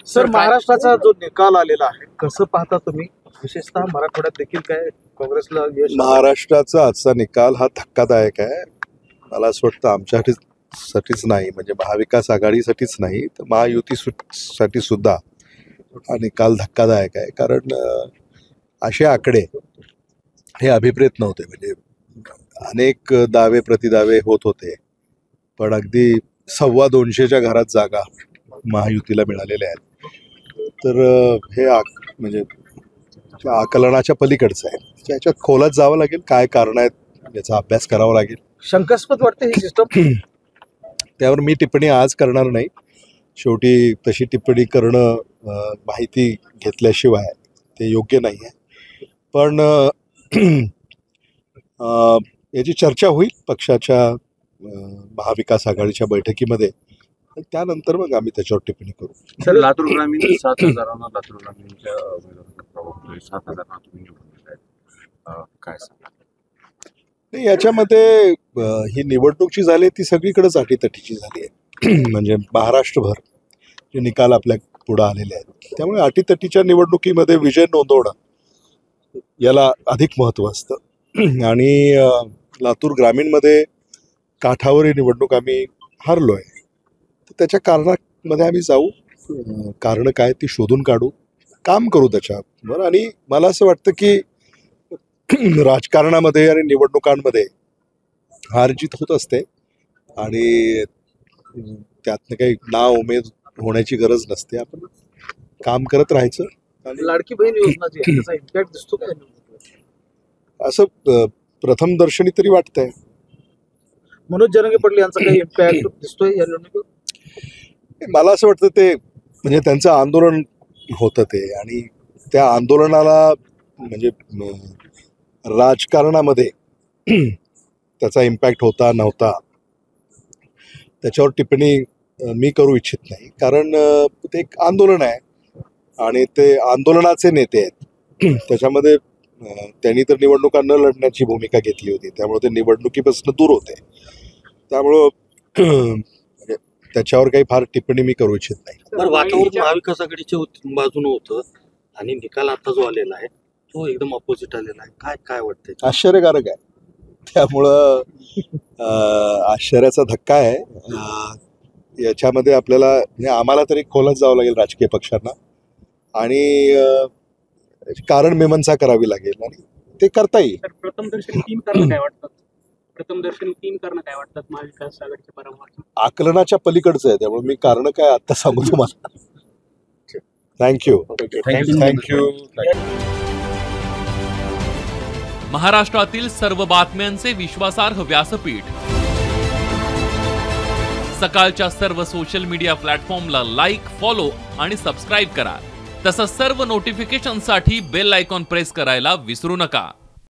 Sir, महाराष्ट्राचा जो निकाल आलेला आहे कसं पाहता तुम्ही, विशेषतः मराठवाड्यात देखील काय काँग्रेसला यश? महाराष्ट्राचा आजचा निकाल हा धक्कादायक आहे. मला असं वाटतं आमच्यासाठीच नाही, म्हणजे महाविकास आघाडीसाठीच नाही तर महायुतीसाठी सुद्धा हा निकाल धक्कादायक आहे. कारण असे आकडे हे अभिप्रेत नव्हते. म्हणजे अनेक दावे प्रतिदावे होत होते, पण अगदी 225च्या घरात जागा महायुतीला मिळालेल्या आहेत. तर हे म्हणजे आकलनाच्या पलीकडचं आहे. त्याच्यात खोलात जावं लागेल, काय कारण आहेत याचा अभ्यास करावा लागेल. शंकास्पद वाटते ही सिस्टम. त्यावर मी टिप्पणी आज करणार नाही. शेवटी तशी टिप्पणी करणं माहिती घेतल्याशिवाय ते योग्य नाही आहे. पण याची चर्चा होईल पक्षाच्या महाविकास आघाडीच्या बैठकीमध्ये, त्यानंतर मग आम्ही त्याच्यावर टिप्पणी करू. सर, लातूर ग्रामीण 7,000 लातूर ग्रामीणच्या 7,000 तुम्ही निवडून काय सांगा? याच्यामध्ये ही निवडणूक जी झाली ती सगळीकडेच अटीतटीची झाली आहे. म्हणजे महाराष्ट्रभर जे निकाल आपल्या पुढे आलेले आहेत, त्यामुळे अटीतटीच्या निवडणुकीमध्ये विजय नोंदवणं याला अधिक महत्त्व असतं. आणि लातूर ग्रामीणमध्ये काठावरील निवडणूक आम्ही हरलो आहे. तर त्याच्या कारणामध्ये आम्ही जाऊ, कारणं काय ती शोधून काढू, काम करू त्याच्यावर. आणि मला असं वाटतं की राजकारणामध्ये आणि निवडणुकांमध्ये हार जीत होत असते आणि त्यातनं काही नाव उमेद होण्याची गरज नसते. आपण काम करत राहायचं. लाडकी बहीण योजना जी आहे त्याचा इम्पॅक्ट दिसतो काय असं प्रथम दर्शनी तरी वाटतंय. मनोज जरांगे पाटील यांचा काही इम्पॅक्ट दिसतोय या निवडणुकीत? मला असं वाटतं ते म्हणजे त्यांचं आंदोलन होतं ते, आणि त्या आंदोलनाला म्हणजे राजकारणामध्ये त्याचा इम्पॅक्ट होता नव्हता त्याच्यावर टिप्पणी मी करू इच्छित नाही. कारण ते एक आंदोलन आहे आणि ते आंदोलनाचे नेते आहेत. त्याच्यामध्ये त्यांनी तर निवडणुका न लढण्याची भूमिका घेतली होती, त्यामुळे ते निवडणुकीपासून दूर होते. त्यामुळं त्याच्यावर काही फार टिप्पणी मी करू इच्छित नाही. वातावरण महाविकास आघाडीच्या बाजूनं होतं आणि निकाल आता जो आलेला आहे तो एकदम ऑपोजिट आलेला आहे. काय वाटतंय? आश्चर्यकारक आहे. त्यामुळं आश्चर्याचा धक्का आहे. याच्यामध्ये आपल्याला म्हणजे आम्हाला तरी खोलात जावं लागेल राजकीय पक्षांना, आणि कारण मीमांसा करावी लागेल, आणि ते करता येईल. प्रथमदर्शनी 3 कारण काय वाटतात? प्रथमदर्शनी 3 कारण काय वाटतात महाविकास आघाडीच्या पराभवाची? आकलनाच्या पलीकडचं आहे, त्यामुळे मी कारण काय आता सांगू तुम्हाला. थँक्यू. महाराष्ट्रातील सर्व बातम्यांचे विश्वासार्ह व्यासपीठ, सकाळच्या सर्व सोशल मीडिया प्लॅटफॉर्मला लाईक, फॉलो आणि सबस्क्राईब करा. तसंच सर्व नोटिफिकेशनसाठी बेल आयकॉन प्रेस करायला विसरू नका.